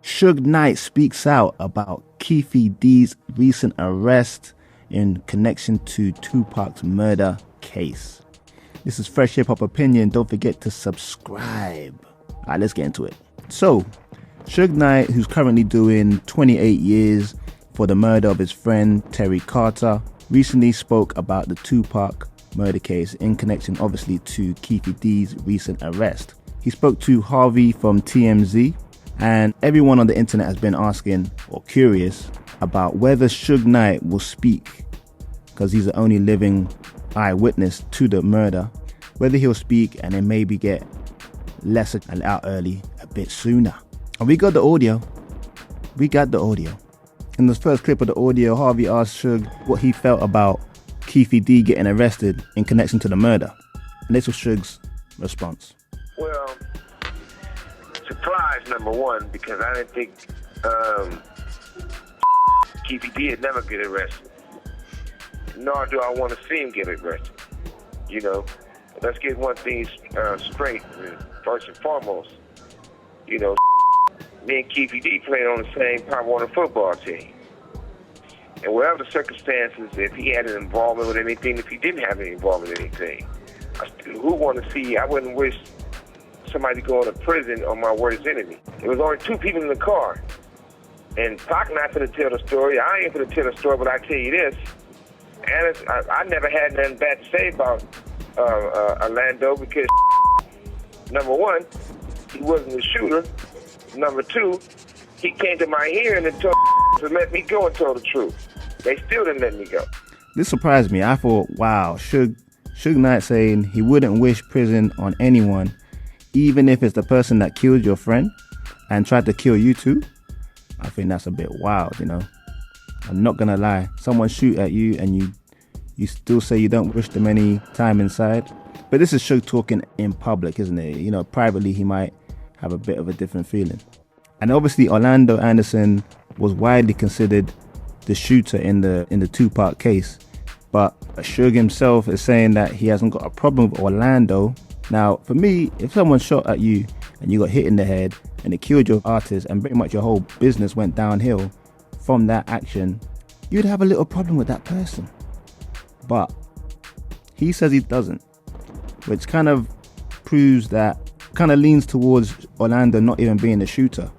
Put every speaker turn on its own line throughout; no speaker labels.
Suge Knight speaks out about Keefe D's recent arrest in connection to Tupac's murder case. This is Fresh Hip Hop Opinion. Don't forget to subscribe. Alright, let's get into it. So, Suge Knight, who's currently doing 28 years for the murder of his friend Terry Carter, recently spoke about the Tupac murder case in connection obviously to Keefe D's recent arrest. He spoke to Harvey from TMZ, and everyone on the internet has been asking or curious about whether Suge Knight will speak, because he's the only living eyewitness to the murder, whether he'll speak and then maybe get less out early a bit sooner. And we got the audio. In the first clip of the audio, Harvey asked Suge what he felt about Keefe D getting arrested in connection to the murder. And this was Suge's response.
Well, surprise number one, because I didn't think Keefe D would never get arrested. Nor do I want to see him get arrested. You know, let's get one thing straight, first and foremost. You know, me and Keefe D played on the same Pop Warner football team. And whatever the circumstances, if he had an involvement with anything, if he didn't have any involvement with anything, who want to see? I wouldn't wish somebody going to prison on my worst enemy. There was only two people in the car. And Pac not going to tell the story. I ain't going to tell the story, but I tell you this. And I never had nothing bad to say about Orlando because, number one, he wasn't the shooter. Number two, he came to my hearing and told to let me go and told the truth. They still didn't let me go.
This surprised me. I thought, wow, Suge Knight saying he wouldn't wish prison on anyone, even if it's the person that killed your friend and tried to kill you too. I think that's a bit wild, you know. I'm not gonna lie. Someone shoot at you and you still say you don't wish them any time inside. But this is Suge talking in public, isn't it? You know, privately he might have a bit of a different feeling. And obviously Orlando Anderson was widely considered the shooter in the Tupac case. But Suge himself is saying that he hasn't got a problem with Orlando. Now, for me, if someone shot at you and you got hit in the head and it killed your artist and pretty much your whole business went downhill from that action, you'd have a little problem with that person. But he says he doesn't, which kind of proves that, kind of leans towards Orlando not even being a shooter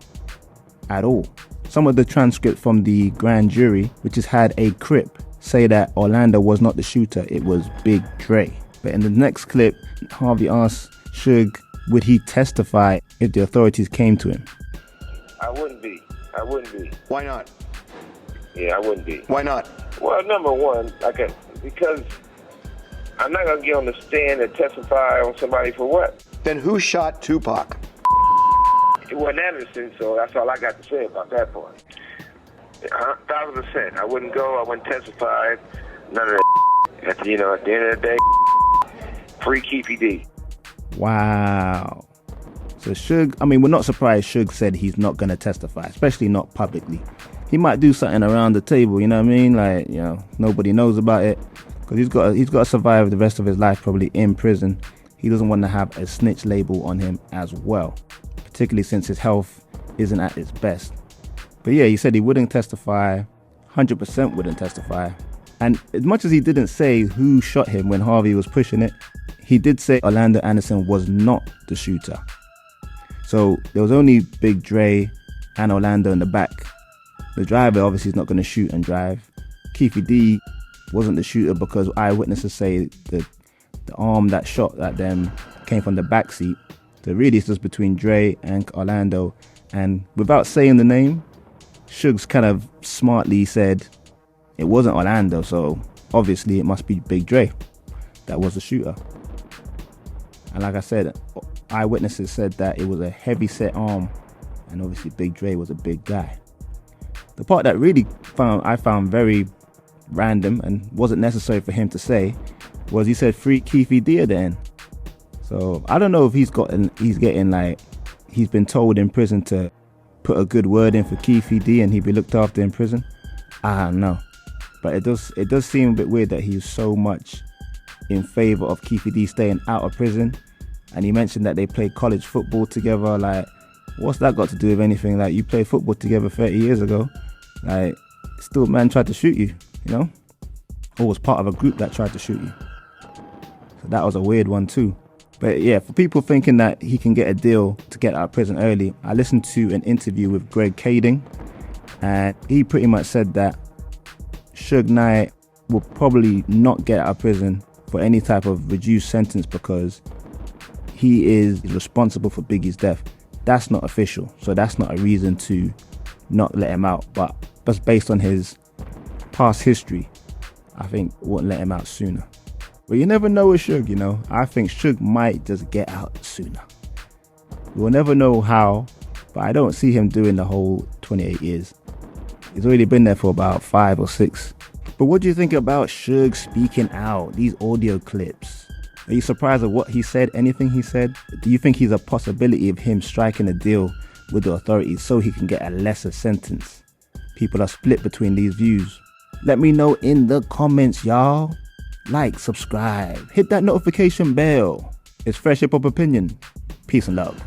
at all. Some of the transcript from the grand jury, which has had a Crip, say that Orlando was not the shooter, it was Big Dre. But in the next clip, Harvey asks Suge, would he testify if the authorities came to him?
I wouldn't be.
Why not?
Yeah, I wouldn't be.
Why not?
Well, number one, because I'm not going to get on the stand and testify on somebody for what?
Then who shot Tupac?
It wasn't Anderson, so that's all I got to say about that part. 1,000%. I wouldn't go. I wouldn't testify. None of that. At the end of the day, free Keefe D.
Wow. So Suge, I mean, we're not surprised Suge said he's not going to testify, especially not publicly. He might do something around the table, you know what I mean? Like, you know, nobody knows about it. Because he's got to survive the rest of his life probably in prison. He doesn't want to have a snitch label on him as well, particularly since his health isn't at its best. But yeah, he said he wouldn't testify, 100% wouldn't testify. And as much as he didn't say who shot him when Harvey was pushing it, he did say Orlando Anderson was not the shooter. So there was only Big Dre and Orlando in the back. The driver obviously is not going to shoot and drive. Keefe D wasn't the shooter because eyewitnesses say the arm that shot at them came from the back seat. So really it's just between Dre and Orlando. And without saying the name, Suge's kind of smartly said it wasn't Orlando, so obviously it must be Big Dre that was the shooter. And like I said, eyewitnesses said that it was a heavy set arm, and obviously Big Dre was a big guy. The part that really I found very random and wasn't necessary for him to say was he said free Keefe D at the end. So I don't know if he's been told in prison to put a good word in for Keefe D and he'd be looked after in prison. I don't know. But it does seem a bit weird that he's so much in favor of Keefe D staying out of prison. And he mentioned that they played college football together. Like, What's that got to do with anything? Like, you played football together 30 years ago. Like, still man tried to shoot you, you know? Or was part of a group that tried to shoot you. So that was a weird one too. But yeah, for people thinking that he can get a deal to get out of prison early, I listened to an interview with Greg Kading, and he pretty much said that Suge Knight will probably not get out of prison for any type of reduced sentence because he is responsible for Biggie's death. That's not official, so that's not a reason to not let him out. But just based on his past history, I think wouldn't let him out sooner. But you never know with Suge, you know. I think Suge might just get out sooner. We'll never know how, but I don't see him doing the whole 28 years. He's already been there for about 5 or 6. But what do you think about Suge speaking out, these audio clips? Are you surprised at what he said, anything he said? Do you think he's a possibility of him striking a deal with the authorities so he can get a lesser sentence? People are split between these views. Let me know in the comments, y'all. Like, subscribe, hit that notification bell. It's Fresh Hip Hop Opinion. Peace and love.